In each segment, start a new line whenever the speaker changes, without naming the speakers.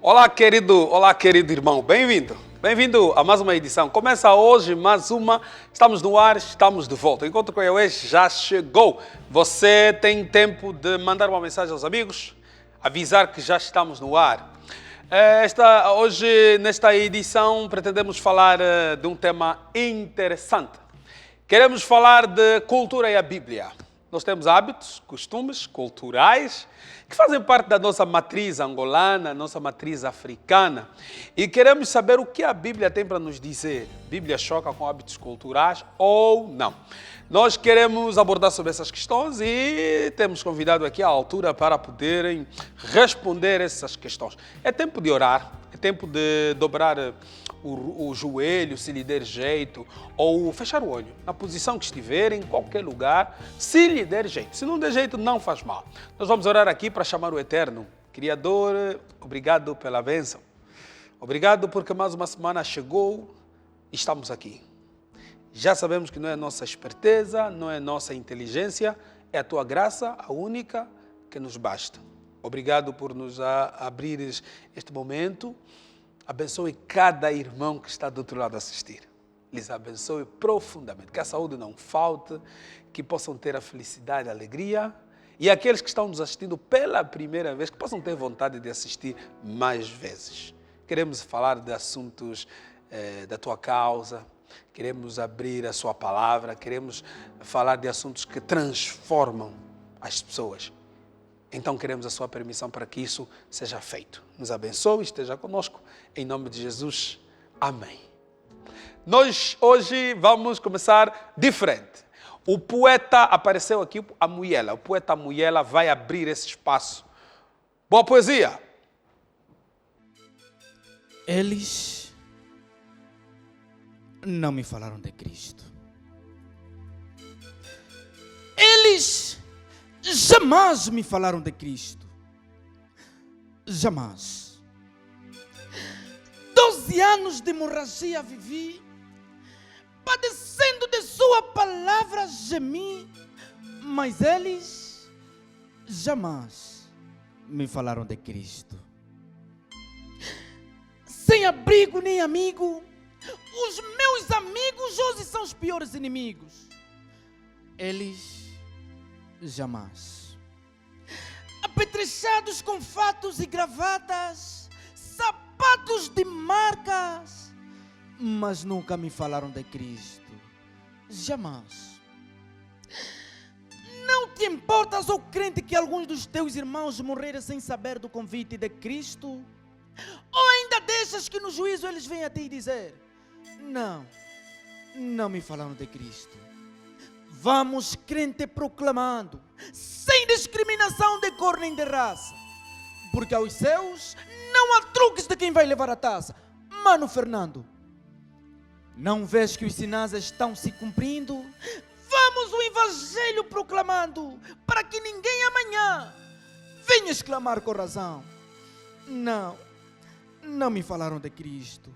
Olá querido irmão, bem-vindo a mais uma edição. Começa hoje mais uma, estamos no ar, estamos de volta. O Encontro com Yahweh já chegou. Você tem tempo de mandar uma mensagem aos amigos, avisar que já estamos no ar. Hoje, nesta edição, pretendemos falar de um tema interessante. Queremos falar de cultura e a Bíblia. Nós temos hábitos, costumes culturais que fazem parte da nossa matriz angolana, nossa matriz africana. E queremos saber o que a Bíblia tem para nos dizer. A Bíblia choca com hábitos culturais ou não? Nós queremos abordar sobre essas questões e temos convidado aqui à altura para poderem responder essas questões. É tempo de orar, é tempo de dobrar o joelho, se lhe der jeito, ou fechar o olho, na posição que estiver, em qualquer lugar, se lhe der jeito. Se não der jeito, não faz mal. Nós vamos orar aqui para chamar o Eterno. Criador, obrigado pela bênção. Obrigado porque mais uma semana chegou e estamos aqui. Já sabemos que não é nossa esperteza, não é nossa inteligência, é a Tua graça, a única que nos basta. Obrigado por nos abrir este momento. Abençoe cada irmão que está do outro lado a assistir. Lhes abençoe profundamente. Que a saúde não falte, que possam ter a felicidade, a alegria. E aqueles que estão nos assistindo pela primeira vez, que possam ter vontade de assistir mais vezes. Queremos falar de assuntos da Tua causa. Queremos abrir a Sua palavra. Queremos falar de assuntos que transformam as pessoas. Então queremos a Sua permissão para que isso seja feito. Nos abençoe, esteja conosco. Em nome de Jesus. Amém. Nós hoje vamos começar diferente. O poeta apareceu aqui, a Muyela. O poeta Muyela vai abrir esse espaço. Boa poesia.
Eles não me falaram de Cristo. Eles jamais me falaram de Cristo. Jamais. 12 anos de hemorragia vivi, padecendo de Sua palavra gemi, mas eles jamais me falaram de Cristo. Sem abrigo nem amigo, os meus amigos hoje são os piores inimigos. Eles jamais. Apetrechados com fatos e gravatas, sapatos de marcas, mas nunca me falaram de Cristo. Jamais. Não te importas, ó crente, que alguns dos teus irmãos morreram sem saber do convite de Cristo? Ou ainda deixas que no juízo eles venham a ti dizer: não me falaram de Cristo. Vamos, crente, proclamando, sem discriminação de cor nem de raça, porque aos seus não há truques de quem vai levar a taça. Mano Fernando, não vês que os sinais estão se cumprindo? Vamos o evangelho proclamando, para que ninguém amanhã venha exclamar com razão: não me falaram de Cristo.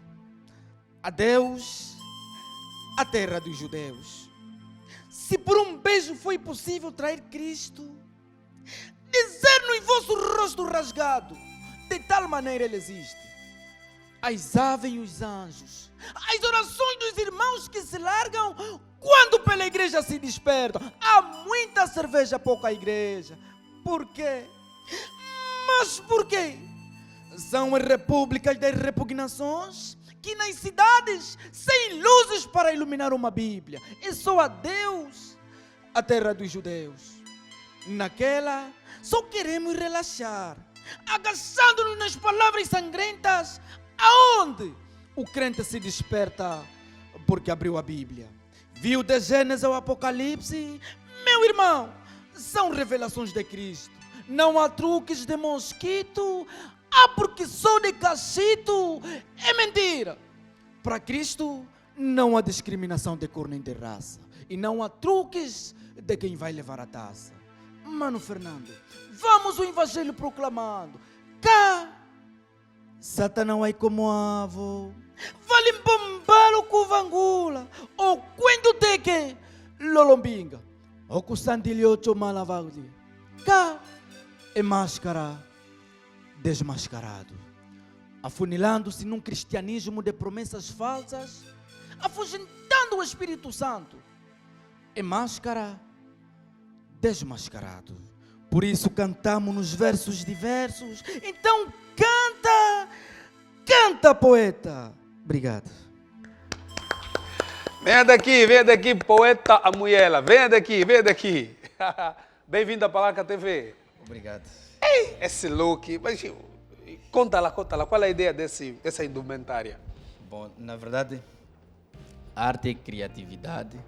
Adeus, a terra dos judeus. Se por um beijo foi possível trair Cristo, dizer-no em vosso rosto rasgado, de tal maneira Ele existe. Aisavem os anjos, as orações dos irmãos que se largam quando pela igreja se despertam. Há muita cerveja, pouca igreja. Por quê? Mas por quê? São as repúblicas das repugnações, que nas cidades, sem luzes para iluminar uma Bíblia, é só a Deus, a terra dos judeus. Naquela, só queremos relaxar, agachando-nos nas palavras sangrentas, aonde o crente se desperta porque abriu a Bíblia. Viu de Gênesis ao Apocalipse, meu irmão, são revelações de Cristo. Não há truques de mosquito. Porque sou de cachito, é mentira. Para Cristo não há discriminação de cor nem de raça, e não há truques de quem vai levar a taça. Mano Fernando, vamos o evangelho proclamando. Cá, Satanás é como avo, vale bombalo com vangula, ou quando te que lolombinga, ou com sandilhocho malavagli. Cá é máscara desmascarado. afunilando-se num cristianismo de promessas falsas, afugentando o Espírito Santo. É máscara desmascarado. Por isso cantamos nos versos diversos. Então canta, poeta. Obrigado.
Venha daqui, poeta Amuela. Venha daqui. Bem-vindo à Palanca TV.
Obrigado.
Ei, esse look. Mas, conta lá. Qual é a ideia dessa indumentária?
Bom, na verdade, a arte é criatividade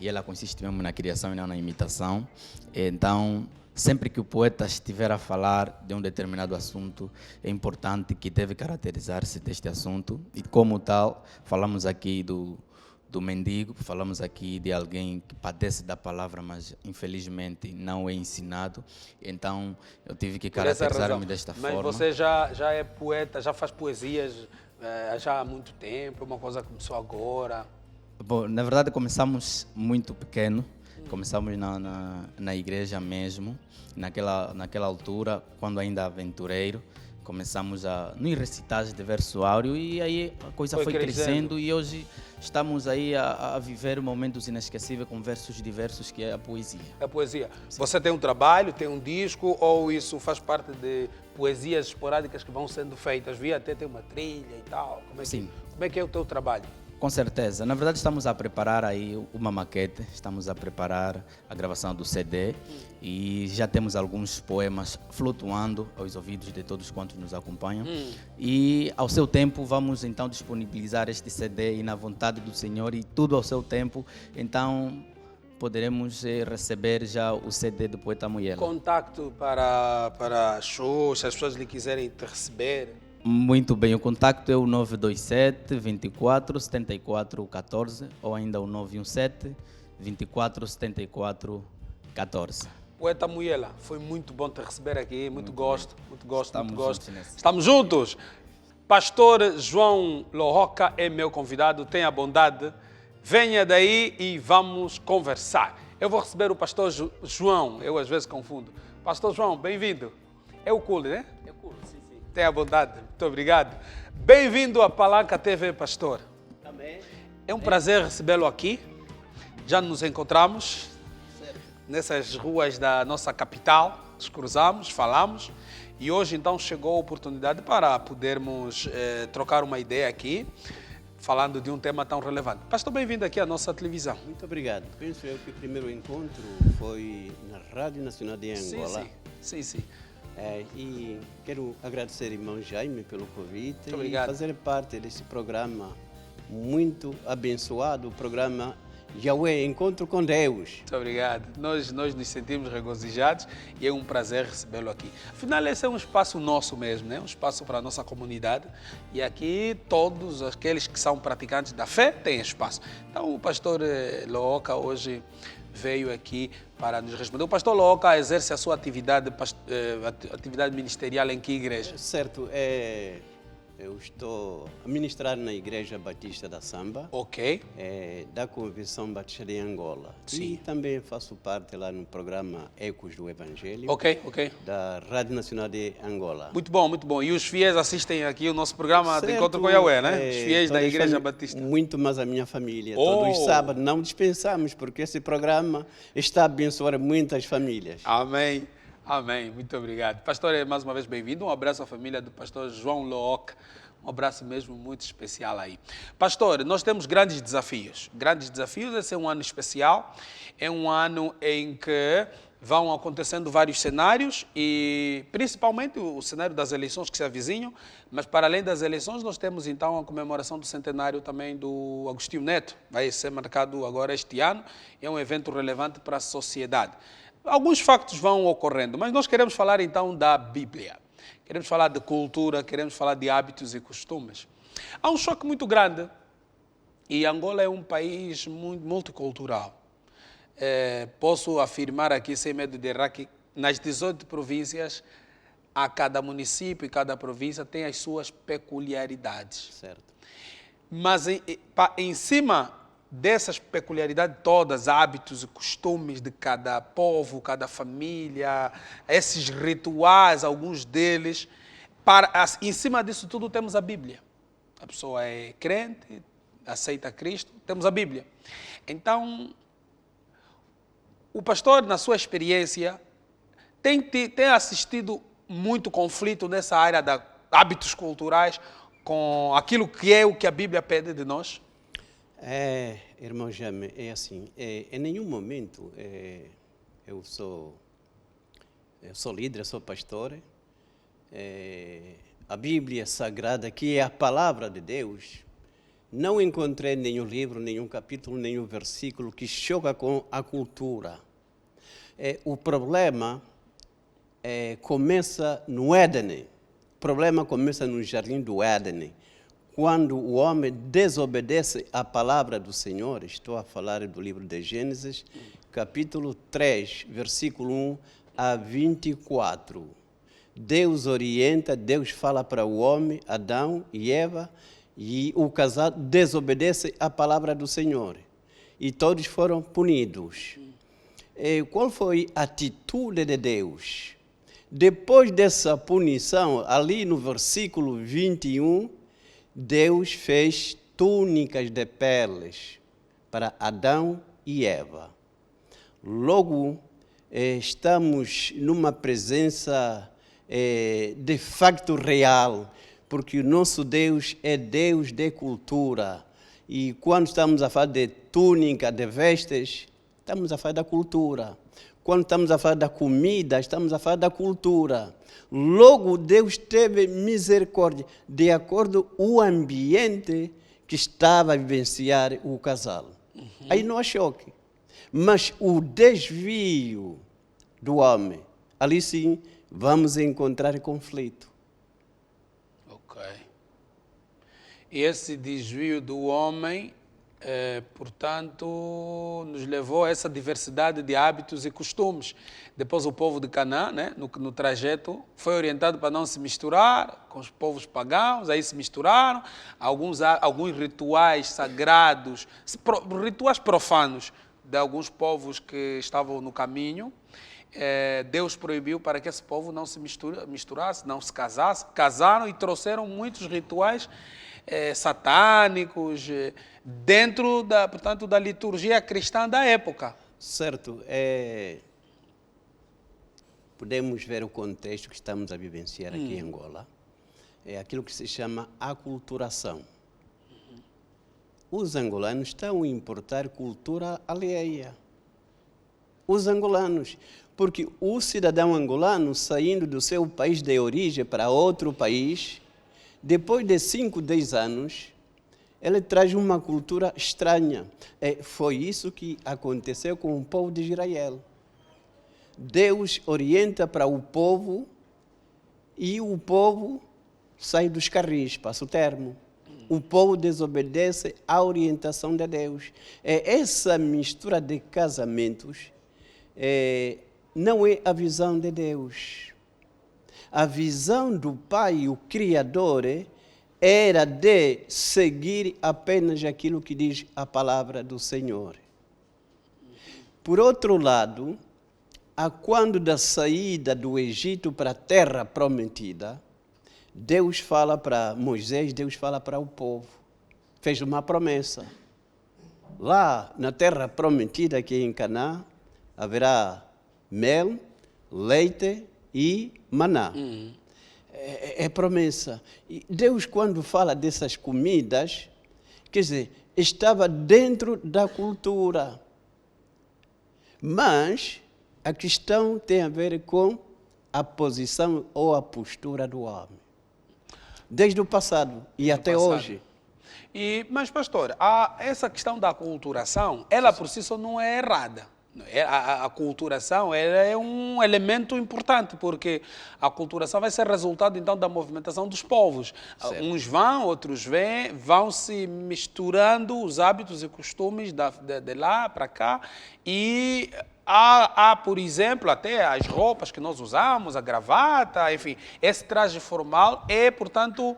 e ela consiste mesmo na criação e não na imitação. Então, sempre que o poeta estiver a falar de um determinado assunto, é importante que deve caracterizar-se deste assunto. E como tal, falamos aqui do mendigo, falamos aqui de alguém que padece da palavra, mas infelizmente não é ensinado. Então, eu tive que caracterizar-me desta forma.
Mas você já é poeta, já faz poesias já há muito tempo, uma coisa começou agora?
Bom, na verdade começamos muito pequeno, começamos na igreja mesmo, naquela altura, quando ainda aventureiro, começamos nos recitais de verso áureo e aí a coisa foi crescendo e hoje estamos aí a viver momentos inesquecíveis com versos diversos, que é a poesia.
A poesia. Sim. Você tem um trabalho, tem um disco ou isso faz parte de poesias esporádicas que vão sendo feitas? Vi até tem uma trilha e tal.
Sim.
Como é que é o teu trabalho?
Com certeza. Na verdade, estamos a preparar aí uma maquete, estamos a preparar a gravação do CD e já temos alguns poemas flutuando aos ouvidos de todos quantos nos acompanham. E, ao seu tempo, vamos então disponibilizar este CD e na vontade do Senhor e tudo ao seu tempo. Então, poderemos receber já o CD do Poeta Amuela.
Contacto para shows, se as pessoas lhe quiserem te receber.
Muito bem, o contacto é o 927 24 74 14 ou ainda o 917 24 74 14.
Poeta Amuela, foi muito bom te receber aqui, muito gosto.
Juntos.
Estamos juntos. Pastor João Lohoca é meu convidado, tenha bondade, venha daí e vamos conversar. Eu vou receber o pastor João, eu às vezes confundo. Pastor João, bem-vindo. É o Cule, né?
É o Cule, sim.
Tenha bondade, muito obrigado. Bem-vindo à Palanca TV, pastor.
Amém.
É um prazer recebê-lo aqui. Já nos encontramos nessas ruas da nossa capital, nos cruzamos, falamos e hoje então chegou a oportunidade para podermos trocar uma ideia aqui, falando de um tema tão relevante. Pastor, bem-vindo aqui à nossa televisão.
Muito obrigado. Penso eu que o primeiro encontro foi na Rádio Nacional de Angola.
Sim.
E quero agradecer ao irmão Jaime pelo convite.
Muito obrigado.
E fazer parte desse programa muito abençoado, o programa Yahweh, Encontro com Deus.
Muito obrigado. Nós nos sentimos regozijados e é um prazer recebê-lo aqui. Afinal, esse é um espaço nosso mesmo, né? Um espaço para a nossa comunidade. E aqui todos aqueles que são praticantes da fé têm espaço. Então, o pastor Lohoca hoje veio aqui para nos responder. O pastor Lohoca exerce a sua atividade ministerial em que igreja?
Certo, eu estou a ministrar na Igreja Batista da Samba, da Convenção Batista de Angola.
Sim.
E também faço parte lá no programa Ecos do Evangelho, da Rádio Nacional de Angola.
Muito bom. E os fiéis assistem aqui o nosso programa de Encontro com Yahweh, né? Os fiéis da Igreja Batista.
Muito mais a minha família. Todos os sábados não dispensamos, porque esse programa está a abençoar muitas famílias.
Amém. Muito obrigado. Pastor, mais uma vez bem-vindo. Um abraço à família do pastor João Lohoca. Um abraço mesmo muito especial aí. Pastor, nós temos grandes desafios. Esse é um ano especial. É um ano em que vão acontecendo vários cenários e principalmente o cenário das eleições que se avizinham. Mas para além das eleições, nós temos então a comemoração do centenário também do Agostinho Neto. Vai ser marcado agora este ano. É um evento relevante para a sociedade. Alguns factos vão ocorrendo, mas nós queremos falar então da Bíblia. Queremos falar de cultura, queremos falar de hábitos e costumes. Há um choque muito grande e Angola é um país muito multicultural. Posso afirmar aqui, sem medo de errar, que nas 18 províncias, a cada município e cada província tem as suas peculiaridades.
Certo.
Mas em cima dessas peculiaridades todas, hábitos e costumes de cada povo, cada família, esses rituais, alguns deles, Em cima disso tudo temos a Bíblia. A pessoa é crente, aceita Cristo, temos a Bíblia. Então, o pastor, na sua experiência, tem assistido muito conflito nessa área de hábitos culturais com aquilo que é o que a Bíblia pede de nós?
Irmão Jaime, é assim, em nenhum momento eu sou líder, sou pastor. A Bíblia Sagrada, que é a palavra de Deus, não encontrei nenhum livro, nenhum capítulo, nenhum versículo que choca com a cultura. O problema começa no Éden. O problema começa no jardim do Éden. Quando o homem desobedece à palavra do Senhor, estou a falar do livro de Gênesis, capítulo 3, versículo 1 a 24. Deus orienta, Deus fala para o homem, Adão e Eva, e o casal desobedece à palavra do Senhor. E todos foram punidos. Qual foi a atitude de Deus? Depois dessa punição, ali no versículo 21, Deus fez túnicas de peles para Adão e Eva. Logo, estamos numa presença de facto real, porque o nosso Deus é Deus de cultura. E quando estamos a falar de túnica, de vestes, estamos a falar da cultura. Quando estamos a falar da comida, estamos a falar da cultura. Logo, Deus teve misericórdia, de acordo com o ambiente que estava a vivenciar o casal. Aí não há choque. Mas o desvio do homem, ali sim, vamos encontrar conflito.
Ok. E esse desvio do homem, portanto, nos levou a essa diversidade de hábitos e costumes. Depois o povo de Canaã, né, no trajeto, foi orientado para não se misturar com os povos pagãos, aí se misturaram. Alguns rituais sagrados, rituais profanos de alguns povos que estavam no caminho, Deus proibiu para que esse povo não se misturasse, não se casasse. Casaram e trouxeram muitos rituais satânicos dentro portanto, da liturgia cristã da época.
Certo. Podemos ver o contexto que estamos a vivenciar aqui em Angola. É aquilo que se chama aculturação. Os angolanos estão a importar cultura alheia. Os angolanos, porque o cidadão angolano saindo do seu país de origem para outro país, depois de 5, 10 anos, ele traz uma cultura estranha. Foi isso que aconteceu com o povo de Israel. Deus orienta para o povo e o povo sai dos carris, passa o termo. O povo desobedece à orientação de Deus. Essa mistura de casamentos não é a visão de Deus. A visão do Pai, o Criador, era de seguir apenas aquilo que diz a palavra do Senhor. Por outro lado, quando da saída do Egito para a terra prometida, Deus fala para Moisés, Deus fala para o povo. Fez uma promessa. Lá na terra prometida, aqui em Canaã, haverá mel, leite e maná. É promessa. E Deus, quando fala dessas comidas, quer dizer, estava dentro da cultura. Mas a questão tem a ver com a posição ou a postura do homem. Desde o passado e até hoje.
Mas, pastor, essa questão da aculturação, ela por si só não é errada. A aculturação é um elemento importante, porque a aculturação vai ser resultado, então, da movimentação dos povos. Certo. Uns vão, outros vêm, vão se misturando os hábitos e costumes de lá para cá. E há, por exemplo, até as roupas que nós usamos, a gravata, enfim, esse traje formal portanto,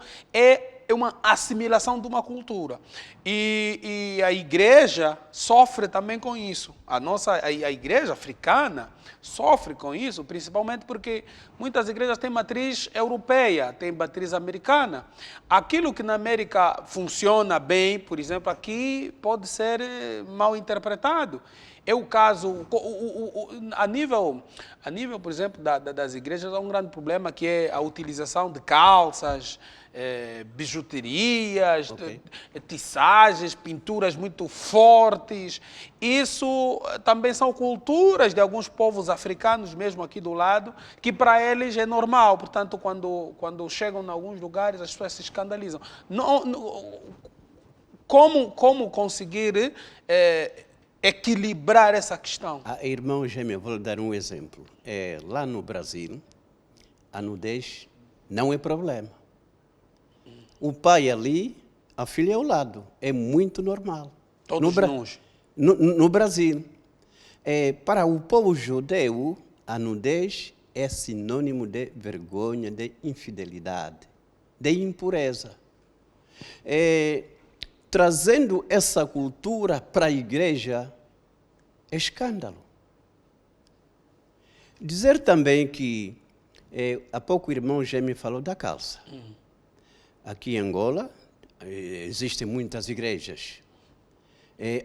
é uma assimilação de uma cultura. E a igreja sofre também com isso. A igreja africana sofre com isso, principalmente porque muitas igrejas têm matriz europeia, têm matriz americana. Aquilo que na América funciona bem, por exemplo, aqui pode ser mal interpretado. É o caso, a nível, por exemplo, das igrejas, há um grande problema que é a utilização de calças, bijuterias, tiçagens, pinturas muito fortes. Isso também são culturas de alguns povos africanos, mesmo aqui do lado, que para eles é normal. Portanto, quando chegam em alguns lugares, as pessoas se escandalizam. Como conseguir equilibrar essa questão?
Irmão Gêmeo, vou lhe dar um exemplo. Lá no Brasil, a nudez não é problema. O pai ali, a filha ao lado. É muito normal.
Todos nós.
No Brasil. Para o povo judeu, a nudez é sinônimo de vergonha, de infidelidade, de impureza. Trazendo essa cultura para a igreja é escândalo. Dizer também que, há pouco o irmão Gêmeo falou da calça. Aqui em Angola, existem muitas igrejas.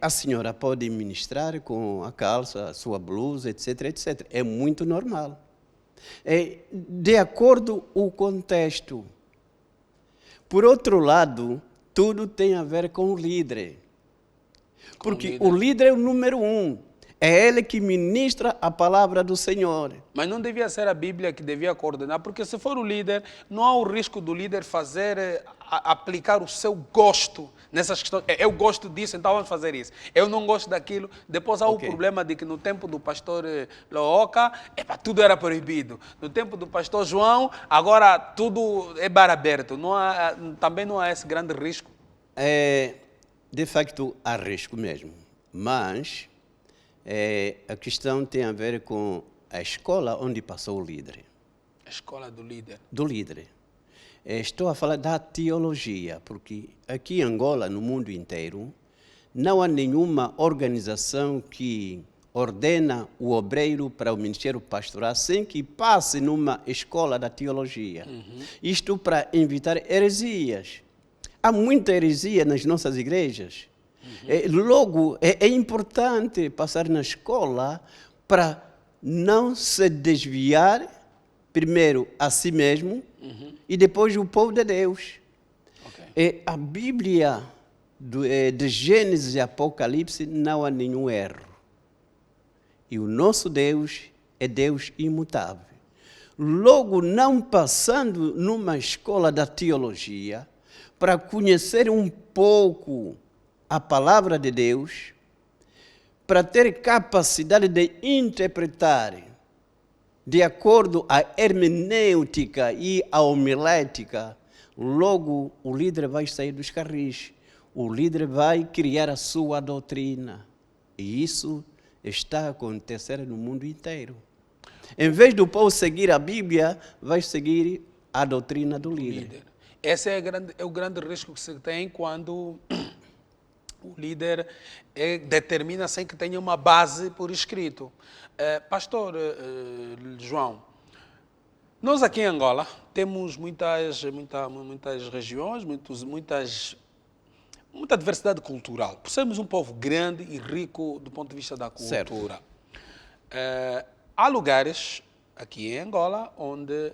A senhora pode ministrar com a calça, a sua blusa, etc, etc. É muito normal. De acordo com o contexto. Por outro lado, tudo tem a ver com o líder. Porque o líder é o número 1. É ele que ministra a palavra do Senhor.
Mas não devia ser a Bíblia que devia coordenar, porque se for o líder, não há o risco do líder aplicar o seu gosto nessas questões. Eu gosto disso, então vamos fazer isso. Eu não gosto daquilo. Depois há o problema de que no tempo do pastor Looca, tudo era proibido. No tempo do pastor João, agora tudo é bar aberto. Também não há esse grande risco.
De facto, há risco mesmo. Mas a questão tem a ver com a escola onde passou o líder.
A escola do líder.
Do líder. Estou a falar da teologia, porque aqui em Angola, no mundo inteiro, não há nenhuma organização que ordena o obreiro para o ministério pastoral sem que passe numa escola da teologia. Isto para evitar heresias. Há muita heresia nas nossas igrejas. Logo, é importante passar na escola para não se desviar, primeiro, a si mesmo e depois o povo de Deus. A Bíblia de Gênesis e Apocalipse não há nenhum erro. E o nosso Deus é Deus imutável. Logo, não passando numa escola da teologia para conhecer um pouco a palavra de Deus, para ter capacidade de interpretar de acordo à hermenêutica e à homilética, logo o líder vai sair dos carris, o líder vai criar a sua doutrina. E isso está a acontecer no mundo inteiro. Em vez do povo seguir a Bíblia, vai seguir a doutrina do líder.
Esse é o grande risco que se tem quando o líder determina sem que tenha uma base por escrito. Pastor João, nós aqui em Angola temos muitas regiões, muita diversidade cultural. Por sermos um povo grande e rico do ponto de vista da cultura. Há lugares aqui em Angola onde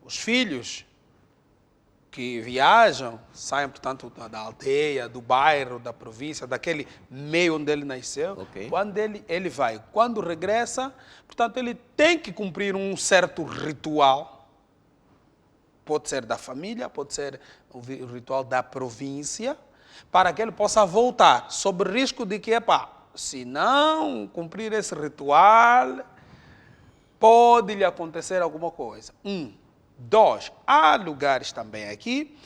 os filhos que viajam, saem, portanto, da aldeia, do bairro, da província, daquele meio onde ele nasceu, quando ele vai. Quando regressa, portanto, ele tem que cumprir um certo ritual. Pode ser da família, pode ser o ritual da província, para que ele possa voltar, sob risco de que, se não cumprir esse ritual, pode lhe acontecer alguma coisa. 2, há lugares também aqui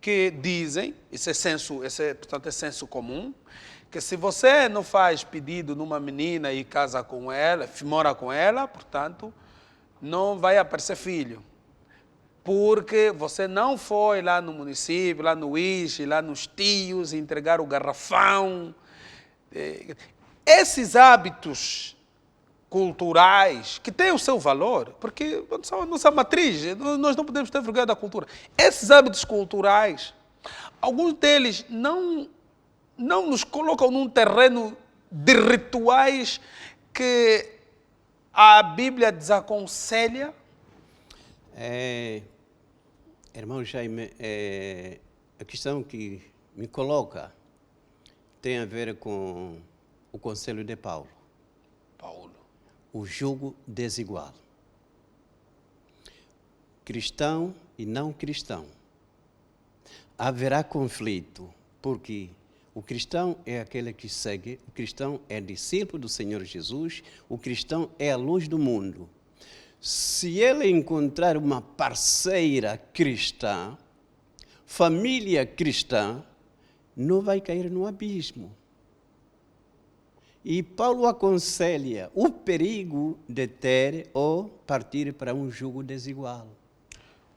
que dizem, portanto, é senso comum, que se você não faz pedido numa menina e casa com ela, mora com ela, portanto, não vai aparecer filho. porque você não foi lá no município, lá no ISE, lá nos tios, entregar o garrafão. Esses hábitos culturais, que têm o seu valor, porque são a nossa matriz, nós não podemos ter vergonha da cultura. Esses hábitos culturais, alguns deles não nos colocam num terreno de rituais que a Bíblia desaconselha.
Irmão Jaime, a questão que me coloca tem a ver com o conselho de Paulo. O jugo desigual. Cristão e não cristão. Haverá conflito, porque o cristão é aquele que segue, o cristão é discípulo do Senhor Jesus, o cristão é a luz do mundo. Se ele encontrar uma parceira cristã, família cristã, não vai cair no abismo. E Paulo aconselha o perigo de ter ou partir para um jugo desigual.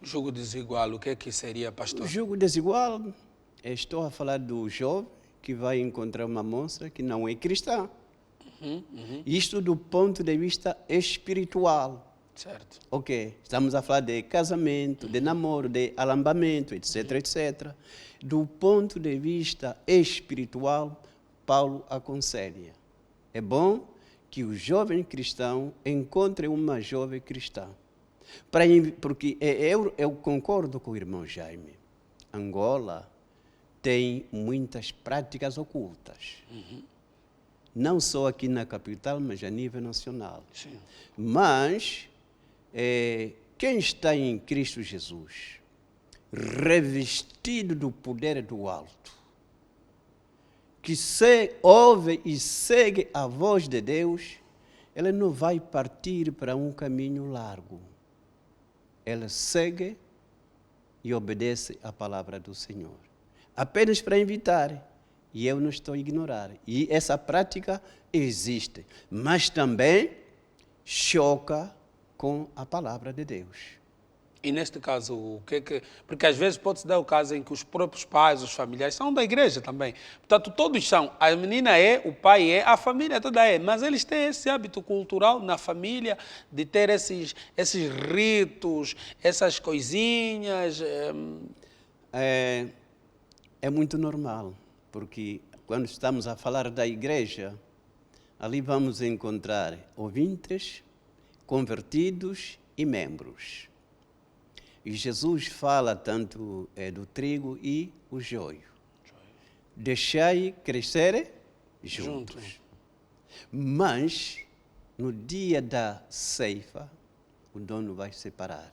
Jugo desigual, o que seria, pastor?
O jugo desigual, estou a falar do jovem que vai encontrar uma moça que não é cristã. Isto do ponto de vista espiritual.
Certo.
Ok, estamos a falar de casamento, de namoro, de alambamento, etc, etc. Do ponto de vista espiritual, Paulo aconselha. É bom que o jovem cristão encontre uma jovem cristã. Porque eu concordo com o irmão Jaime. Angola tem muitas práticas ocultas. Não só aqui na capital, mas a nível nacional.
Sim.
Mas quem está em Cristo Jesus, revestido do poder do alto, que ouve e segue a voz de Deus, ele não vai partir para um caminho largo. Ele segue e obedece a palavra do Senhor. Apenas para invitar. E eu não estou a ignorar. E essa prática existe. Mas também choca com a palavra de Deus.
E neste caso, o que é que... Porque às vezes pode-se dar o caso em que os próprios pais, os familiares, são da igreja também. Portanto, todos são. A menina é, o pai é, a família toda é. Mas eles têm esse hábito cultural na família de ter esses ritos, essas coisinhas.
É muito normal, porque quando estamos a falar da igreja, ali vamos encontrar ouvintes, convertidos e membros. E Jesus fala tanto do trigo e o joio. Deixai crescer juntos. Mas, no dia da ceifa, o dono vai separar.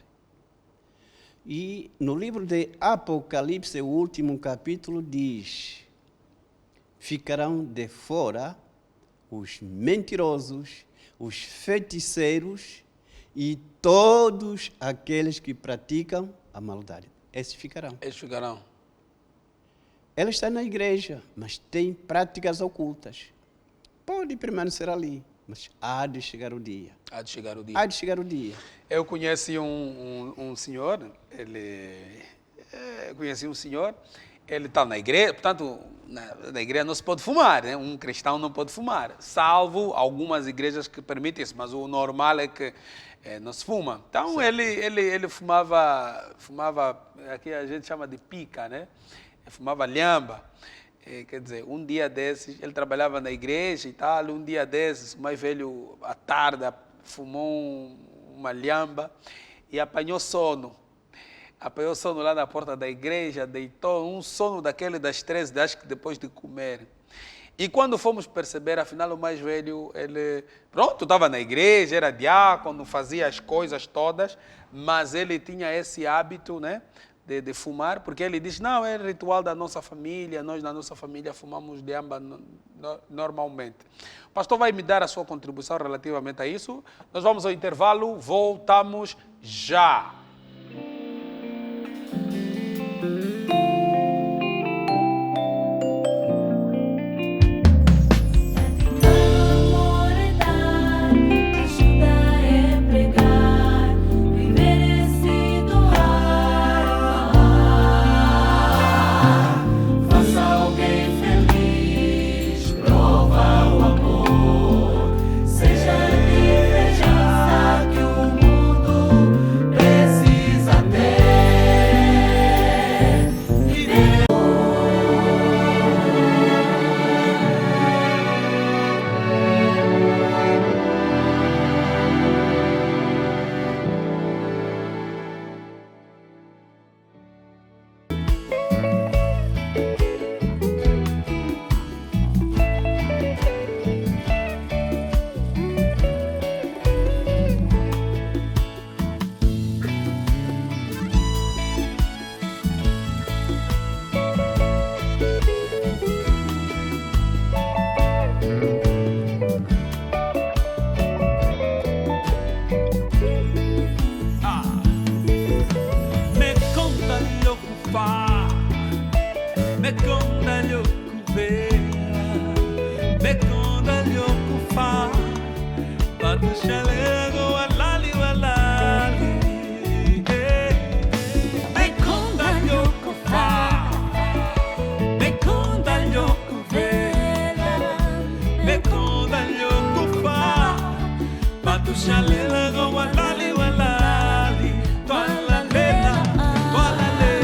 E no livro de Apocalipse, o último capítulo diz: ficarão de fora os mentirosos, os feiticeiros e todos aqueles que praticam a maldade. Esses ficarão. Ela está na igreja, mas tem práticas ocultas. Pode permanecer ali, mas há de chegar o dia. Há de chegar o dia.
Eu conheci um senhor, ele está na igreja, portanto, na igreja não se pode fumar, né? Um cristão não pode fumar, salvo algumas igrejas que permitem isso, mas o normal é que não se fuma. Então, ele fumava, aqui a gente chama de pica, né? Ele fumava lhamba. Quer dizer, um dia desses, ele trabalhava na igreja e tal, um dia desses, o mais velho, à tarde, fumou uma lhamba e apanhou sono. Apanhou sono lá na porta da igreja, deitou um sono daquele das 13, acho que depois de comer. E quando fomos perceber, afinal, o mais velho, ele, pronto, estava na igreja, era diácono, fazia as coisas todas, mas ele tinha esse hábito, né, de fumar, porque ele diz, não, é ritual da nossa família, nós na nossa família fumamos lhamba normalmente. O pastor vai me dar a sua contribuição relativamente a isso. Nós vamos ao intervalo, voltamos já.
Ajuda é pregar, viver esse doar.
me conda lhoku vea, me conda lhoku fa, patu chalego walali walali. Me conda lhoku fa, me conda lhoku vea, me conda lhoku fa, patu chalego walali walali. Toala lela, toala lela.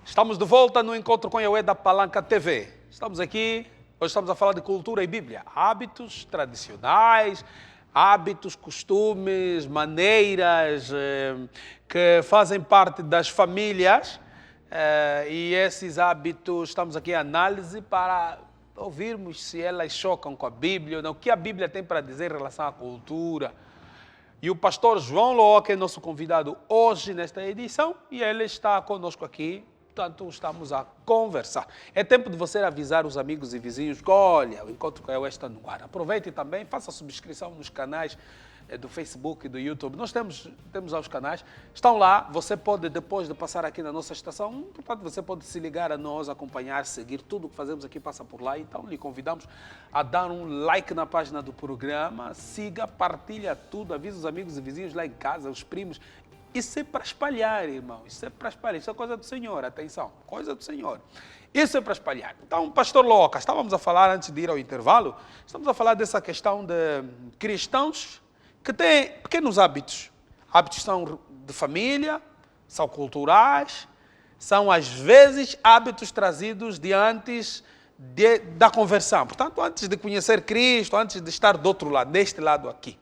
Estamos de volta no Encontro com Yahweh da Palanca TV. Estamos aqui, hoje estamos a falar de cultura e Bíblia. Hábitos tradicionais, hábitos, costumes, maneiras que fazem parte das famílias. E esses hábitos, estamos aqui em análise para ouvirmos se elas chocam com a Bíblia ou não. O que a Bíblia tem para dizer em relação à cultura. E o pastor João Looca é nosso convidado hoje nesta edição e ele está conosco aqui portanto, estamos a conversar. É tempo de você avisar os amigos e vizinhos que, olha, o Encontro com a Oeste está no ar. Aproveite também, faça a subscrição nos canais do Facebook e do YouTube. Nós temos lá os canais, estão lá, você pode, depois de passar aqui na nossa estação, portanto, você pode se ligar a nós, acompanhar, seguir, tudo o que fazemos aqui passa por lá, então lhe convidamos a dar um like na página do programa, siga, partilha tudo, avisa os amigos e vizinhos lá em casa, os primos. Isso é para espalhar, irmão, isso é para espalhar, isso é coisa do Senhor, atenção, coisa do Senhor. Isso é para espalhar. Então, Pastor Loca, estávamos a falar, antes de ir ao intervalo, estamos a falar dessa questão de cristãos que têm pequenos hábitos. Hábitos são de família, são culturais, são às vezes hábitos trazidos de antes da conversão. Portanto, antes de conhecer Cristo, antes de estar do outro lado, deste lado aqui.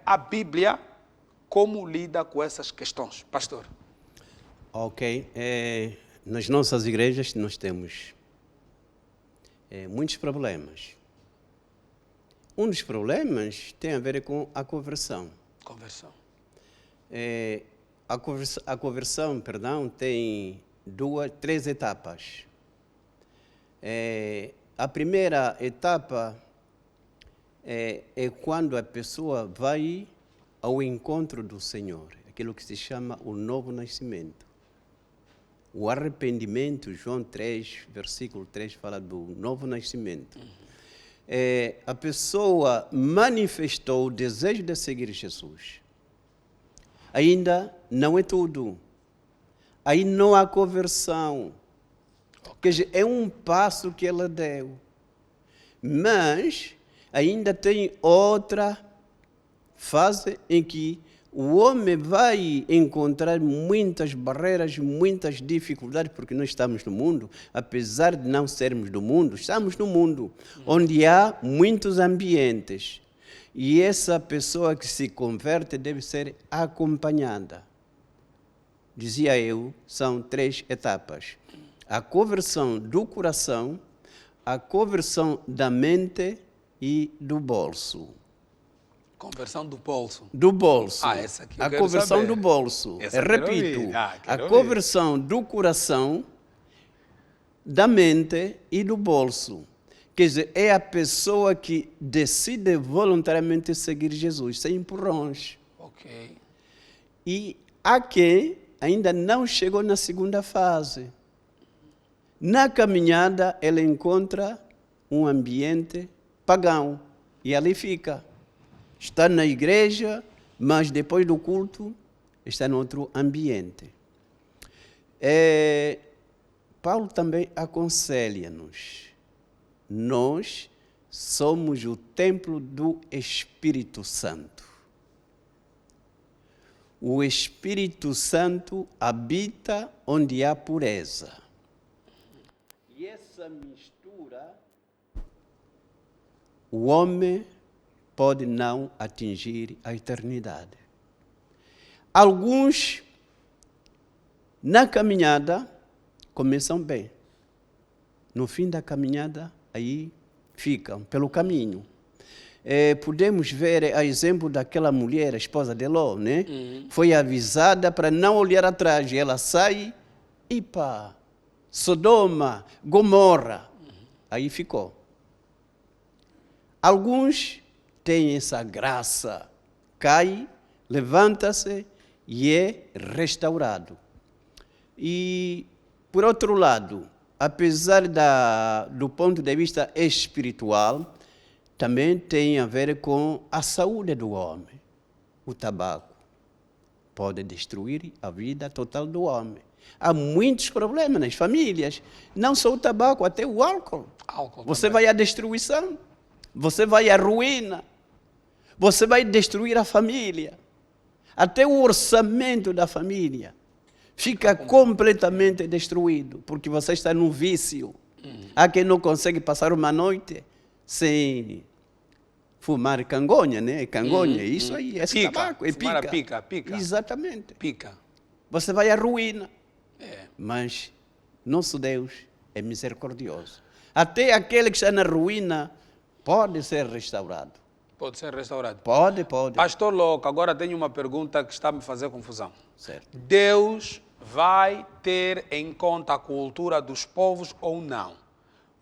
A Bíblia, como lida com essas questões, pastor?
Ok. Nas nossas igrejas nós temos muitos problemas. Um dos problemas tem a ver com a conversão.
Conversão.
A conversão, tem três etapas. A primeira etapa é quando a pessoa vai ao encontro do Senhor, aquilo que se chama o novo nascimento. O arrependimento, João 3, versículo 3, fala do novo nascimento. A pessoa manifestou o desejo de seguir Jesus. Ainda não é tudo. Aí não há conversão. Quer dizer, é um passo que ela deu. Mas ainda tem outra fase em que o homem vai encontrar muitas barreiras, muitas dificuldades, porque nós estamos no mundo, apesar de não sermos do mundo, estamos no mundo, onde há muitos ambientes. E essa pessoa que se converte deve ser acompanhada. Dizia eu, são três etapas. A conversão do coração, a conversão da mente e do bolso.
Conversão do bolso.
Do bolso.
Essa aqui eu
a
quero
conversão
saber.
do bolso.
Essa
Repito, a
quero
conversão do coração, da mente e do bolso. Quer dizer, é a pessoa que decide voluntariamente seguir Jesus, sem empurrões.
Ok.
E há quem ainda não chegou na segunda fase. Na caminhada, ela encontra um ambiente pagão e ali fica. Está na igreja, mas depois do culto está em outro ambiente. Paulo também aconselha-nos. Nós somos o templo do Espírito Santo. O Espírito Santo habita onde há pureza. E essa mistura, o homem pode não atingir a eternidade. Alguns, na caminhada, começam bem. No fim da caminhada, aí ficam pelo caminho. Podemos ver a exemplo daquela mulher, a esposa de Ló, né? Foi avisada para não olhar atrás. E ela sai e pá, Sodoma, Gomorra. Aí ficou. Alguns têm essa graça, cai, levanta-se e é restaurado. E, por outro lado, apesar do ponto de vista espiritual, também tem a ver com a saúde do homem. O tabaco pode destruir a vida total do homem. Há muitos problemas nas famílias, não só o tabaco, até o álcool. Você
também.
vai à destruição, você vai à ruína, você vai destruir a família. Até o orçamento da família fica completamente destruído, porque você está num vício. Há quem não consegue passar uma noite sem fumar cangonha, né? Cangonha, isso aí, esse
pica.
tabaco. É
Fumar
pica.
a pica.
Exatamente.
Pica.
Você vai à ruína. Mas nosso Deus é misericordioso. Até aquele que está na ruína pode ser restaurado.
Pode ser restaurado.
Pode.
Pastor Louco, agora tenho uma pergunta que está a me fazer confusão.
Certo.
Deus vai ter em conta a cultura dos povos ou não?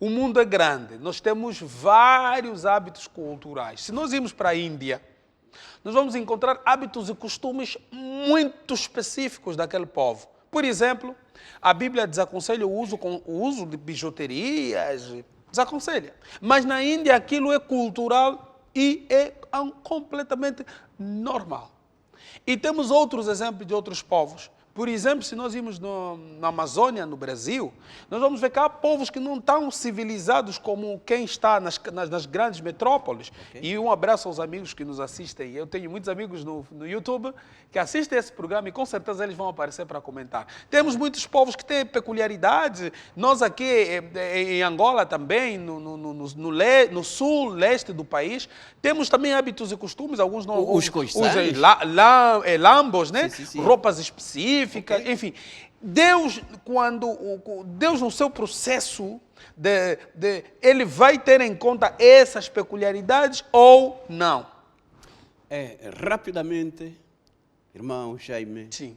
O mundo é grande, nós temos vários hábitos culturais. Se nós irmos para a Índia, nós vamos encontrar hábitos e costumes muito específicos daquele povo. Por exemplo, a Bíblia desaconselha o uso de bijuterias, desaconselha. Mas na Índia aquilo é cultural e é completamente normal. E temos outros exemplos de outros povos. Por exemplo, se nós irmos na Amazônia, no Brasil, nós vamos ver que há povos que não estão civilizados como quem está nas grandes metrópoles. Okay. E um abraço aos amigos que nos assistem. Eu tenho muitos amigos no YouTube que assistem esse programa e com certeza eles vão aparecer para comentar. Temos muitos povos que têm peculiaridades. Nós aqui em Angola também, no sul, leste do país, temos também hábitos e costumes. Alguns não
os coiçães.
Lambos, né?
Sim.
Roupas específicas. Okay. Enfim, Deus no seu processo, ele vai ter em conta essas peculiaridades ou não?
Rapidamente, irmão Jaime,
sim.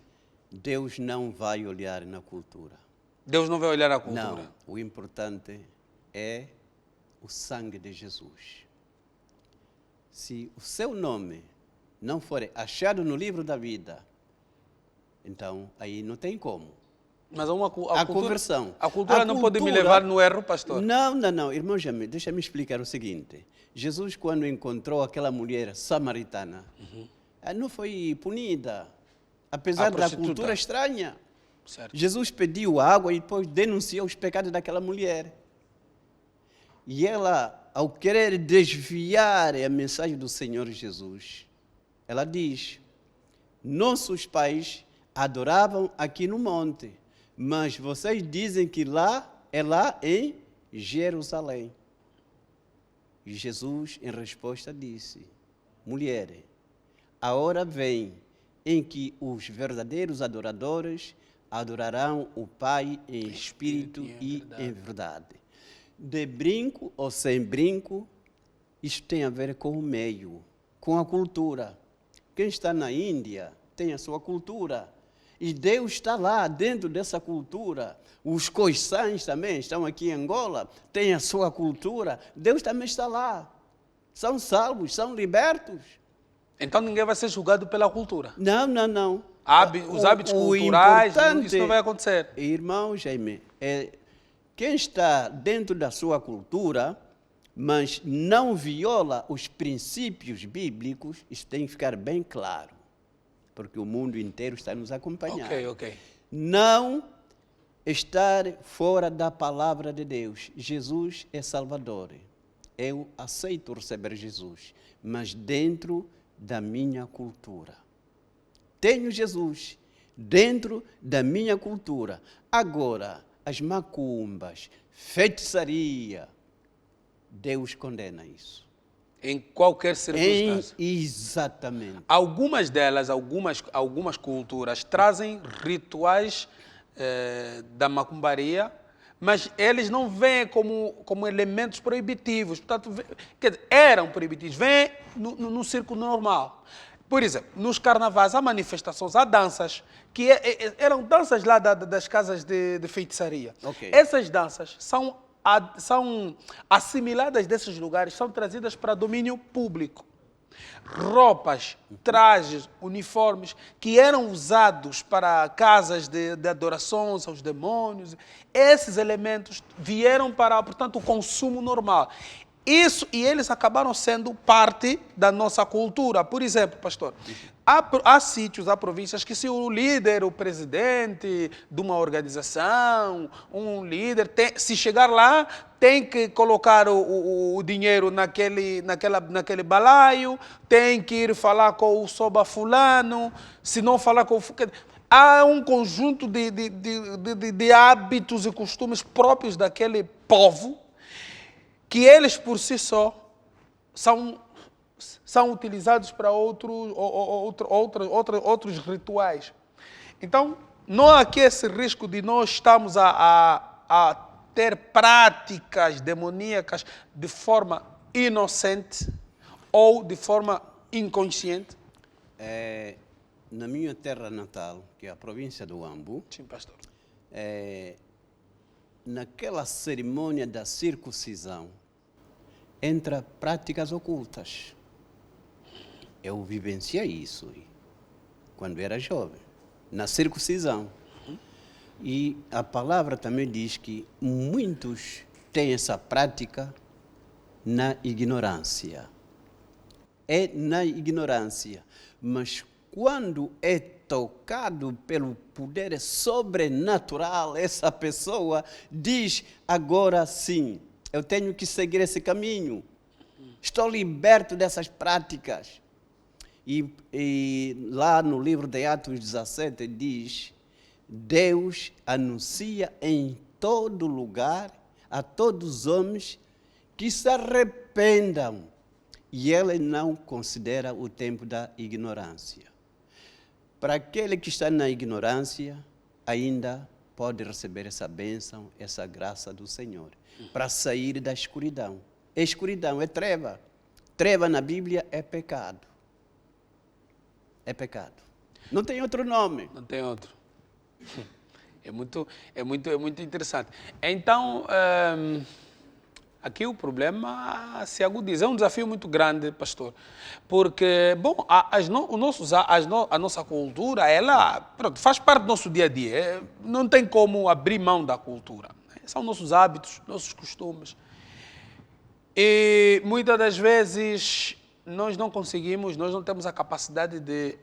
Deus não vai olhar na cultura.
Deus não vai olhar na cultura?
Não, o importante é o sangue de Jesus. Se o seu nome não for achado no livro da vida, então, aí não tem como.
Mas
a conversão.
A cultura não pode me levar no erro, pastor?
Não. Irmão Jaime, deixa-me explicar o seguinte. Jesus, quando encontrou aquela mulher samaritana, não foi punida, apesar da cultura estranha.
Certo.
Jesus pediu água e depois denunciou os pecados daquela mulher. E ela, ao querer desviar a mensagem do Senhor Jesus, ela diz: nossos pais adoravam aqui no monte, mas vocês dizem que lá é lá em Jerusalém. E Jesus, em resposta, disse: mulher, a hora vem em que os verdadeiros adoradores adorarão o Pai em espírito e em verdade. De brinco ou sem brinco, isso tem a ver com o meio, com a cultura. Quem está na Índia tem a sua cultura. E Deus está lá, dentro dessa cultura. Os coiçães também estão aqui em Angola, têm a sua cultura. Deus também está lá. São salvos, são libertos.
Então ninguém vai ser julgado pela cultura?
Não.
Os hábitos culturais, isso não vai acontecer.
Irmão Jaime, quem está dentro da sua cultura, mas não viola os princípios bíblicos, isso tem que ficar bem claro. Porque o mundo inteiro está nos acompanhando.
Ok.
Não estar fora da palavra de Deus. Jesus é Salvador. Eu aceito receber Jesus, mas dentro da minha cultura. Tenho Jesus dentro da minha cultura. Agora, as macumbas, feitiçaria, Deus condena isso.
Em qualquer circunstância.
Exatamente.
Algumas delas, algumas culturas trazem rituais da macumbaria, mas eles não vêm como elementos proibitivos. Portanto, quer dizer, eram proibitivos, vêm no círculo normal. Por exemplo, nos carnavais há manifestações, há danças, que eram danças lá das casas de feitiçaria.
Okay.
Essas danças são assimiladas desses lugares, são trazidas para domínio público. Roupas, trajes, uniformes que eram usados para casas de adorações aos demônios, esses elementos vieram para, portanto, o consumo normal. Isso, e eles acabaram sendo parte da nossa cultura. Por exemplo, pastor, há sítios, há províncias que se o líder, o presidente de uma organização, um líder, se chegar lá, tem que colocar o dinheiro naquele balaio, tem que ir falar com o soba fulano, se não falar com o... Há um conjunto de hábitos e costumes próprios daquele povo, que eles por si só são utilizados para outros rituais. Então, não há aqui esse risco de nós estarmos a ter práticas demoníacas de forma inocente ou de forma inconsciente?
na minha terra natal, que é a província do Ambo,
Sim, pastor.
naquela cerimônia da circuncisão, entra práticas ocultas. Eu vivenciei isso quando era jovem, na circuncisão. E a palavra também diz que muitos têm essa prática na ignorância. É na ignorância, mas quando é tocado pelo poder sobrenatural, essa pessoa diz: agora sim, eu tenho que seguir esse caminho. Estou liberto dessas práticas. E lá no livro de Atos 17 diz: Deus anuncia em todo lugar a todos os homens que se arrependam. E ele não considera o tempo da ignorância. Para aquele que está na ignorância, ainda pode receber essa bênção, essa graça do Senhor, para sair da escuridão. Escuridão é treva. Treva na Bíblia é pecado. É pecado. Não tem outro nome.
Não tem outro. É muito interessante. Então, aqui o problema se agudiza. É um desafio muito grande, pastor. Porque, bom, a nossa cultura, ela faz parte do nosso dia a dia. Não tem como abrir mão da cultura. São nossos hábitos, nossos costumes. E muitas das vezes nós não conseguimos, nós não temos a capacidade de,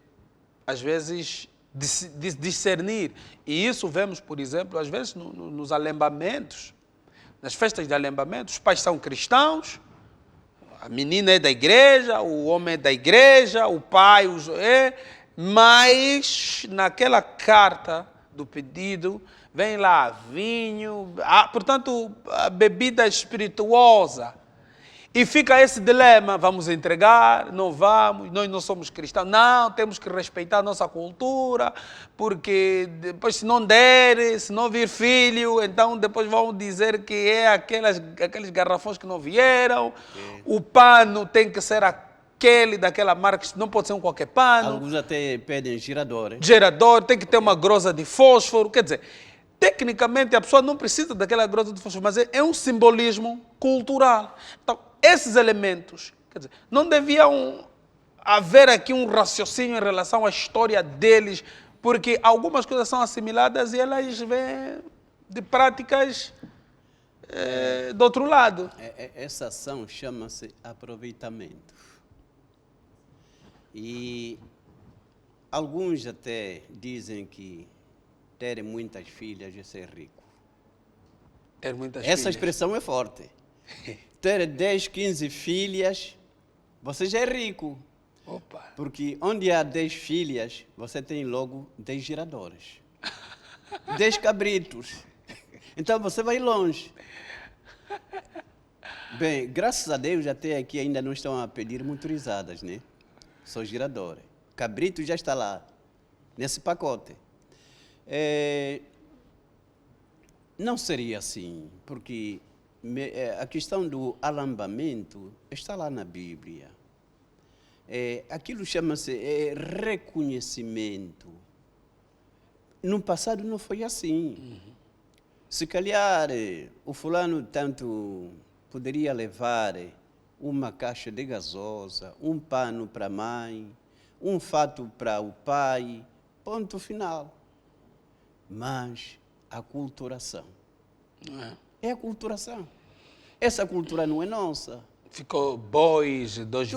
às vezes, de discernir. E isso vemos, por exemplo, às vezes nos alembamentos, nas festas de alembamento. Os pais são cristãos, a menina é da igreja, o homem é da igreja, o pai mas naquela carta do pedido vem lá vinho, portanto, a bebida espirituosa. E fica esse dilema: vamos entregar, não vamos, nós não somos cristãos. Não, temos que respeitar a nossa cultura, porque depois se não der, se não vir filho, então depois vão dizer que é aqueles garrafões que não vieram. O pano tem que ser aquele daquela marca, não pode ser um qualquer pano.
Alguns até pedem gerador.
Gerador, tem que ter uma grosa de fósforo, quer dizer... Tecnicamente, a pessoa não precisa daquela grossa de fósforo, mas é um simbolismo cultural. Então, esses elementos, quer dizer, não deviam haver aqui um raciocínio em relação à história deles, porque algumas coisas são assimiladas e elas vêm de práticas do outro lado.
Essa ação chama-se aproveitamento. E alguns até dizem que ter muitas filhas é ser rico.
Ter muitas
Essa
filhas.
expressão é forte. Ter 10, 15 filhas, você já é rico.
Opa.
Porque onde há 10 filhas, você tem logo 10 geradores. 10 cabritos. Então você vai longe. Bem, graças a Deus até aqui ainda não estão a pedir motorizadas, né? Só geradores. Cabrito já está lá, nesse pacote. Não seria assim, porque a questão do alambamento está lá na Bíblia. Aquilo chama-se reconhecimento. No passado não foi assim. Se calhar o fulano tanto poderia levar uma caixa de gasosa, um pano para a mãe, um fato para o pai, ponto final. Mas a aculturação. É a aculturação. Essa cultura não é nossa.
Ficou bois, dois.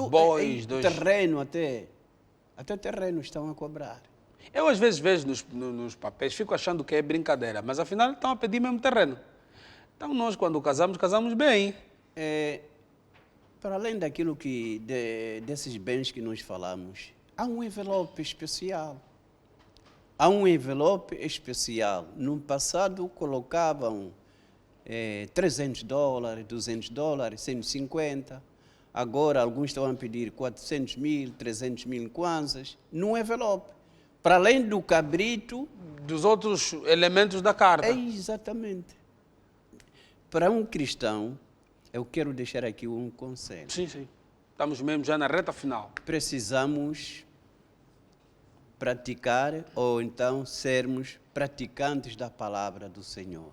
Terreno até terreno estão a cobrar.
Eu às vezes vejo nos papéis, fico achando que é brincadeira, mas afinal estão a pedir mesmo terreno. Então nós quando casamos bem.
Para além daquilo desses bens que nós falamos, há um envelope especial. Há um envelope especial. No passado colocavam $300, $200, 150. Agora alguns estão a pedir 400 mil, 300 mil kwanzas num envelope. Para além do cabrito...
Dos outros elementos da carta.
Exatamente. Para um cristão, eu quero deixar aqui um conselho.
Sim. Estamos mesmo já na reta final.
Precisamos praticar ou então sermos praticantes da palavra do Senhor.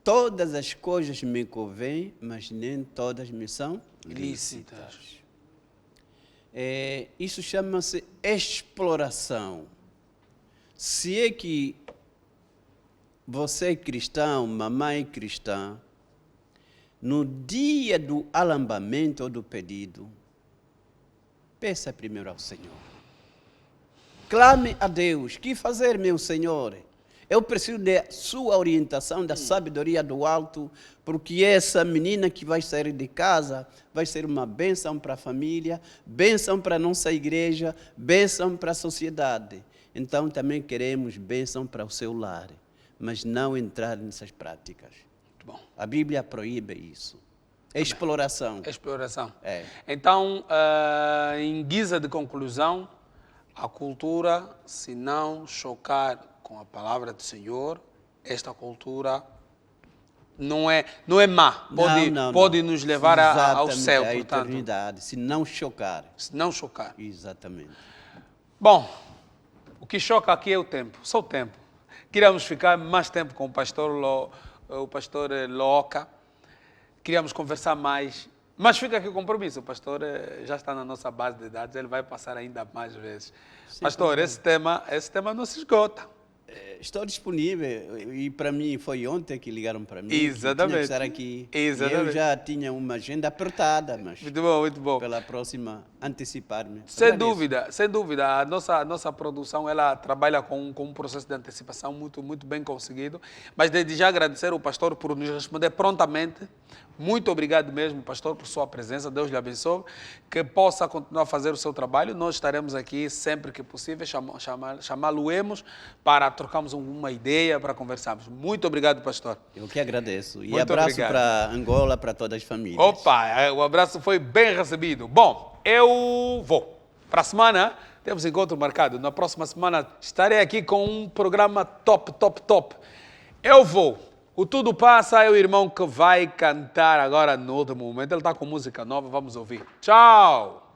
Todas as coisas me convêm, mas nem todas me são lícitas. Isso chama-se exploração. Se é que você é cristão, mamãe cristã, no dia do alambamento ou do pedido, peça primeiro ao Senhor. Clame a Deus. Que fazer, meu Senhor? Eu preciso da sua orientação, da sabedoria do alto, porque essa menina que vai sair de casa vai ser uma bênção para a família, bênção para a nossa igreja, bênção para a sociedade. Então também queremos bênção para o seu lar, mas não entrar nessas práticas.
Muito bom.
A Bíblia proíbe isso. É exploração.
Exploração.
É.
Então, em guisa de conclusão, a cultura, se não chocar com a palavra do Senhor, esta cultura não é má. Pode nos levar ao céu,
à
portanto.
eternidade, se não chocar.
Se não chocar.
Exatamente.
Bom, o que choca aqui é o tempo, só o tempo. Queríamos ficar mais tempo com o pastor Loca. Queríamos conversar mais. Mas fica aqui o compromisso. O pastor já está na nossa base de dados, ele vai passar ainda mais vezes. Sim, pastor, esse tema não se esgota.
Estou disponível e para mim foi ontem que ligaram para mim.
Exatamente.
Tinha que estar aqui.
Exatamente.
Eu já tinha uma agenda apertada, mas
muito bom, muito bom.
Pela próxima antecipar-me.
Sem dúvida. A nossa produção ela trabalha com um processo de antecipação muito, muito bem conseguido. Mas desde já agradecer ao pastor por nos responder prontamente. Muito obrigado mesmo, pastor, por sua presença. Deus lhe abençoe. Que possa continuar a fazer o seu trabalho. Nós estaremos aqui sempre que possível. Chamá-lo-emos para trocarmos uma ideia, para conversarmos. Muito obrigado, pastor.
Eu que agradeço. E
muito
abraço para Angola, para todas as famílias.
Opa, o abraço foi bem recebido. Bom, eu vou. Para a semana, temos encontro marcado. Na próxima semana estarei aqui com um programa top. Eu vou. O Tudo Passa é o irmão que vai cantar agora no último momento. Ele está com música nova, vamos ouvir. Tchau!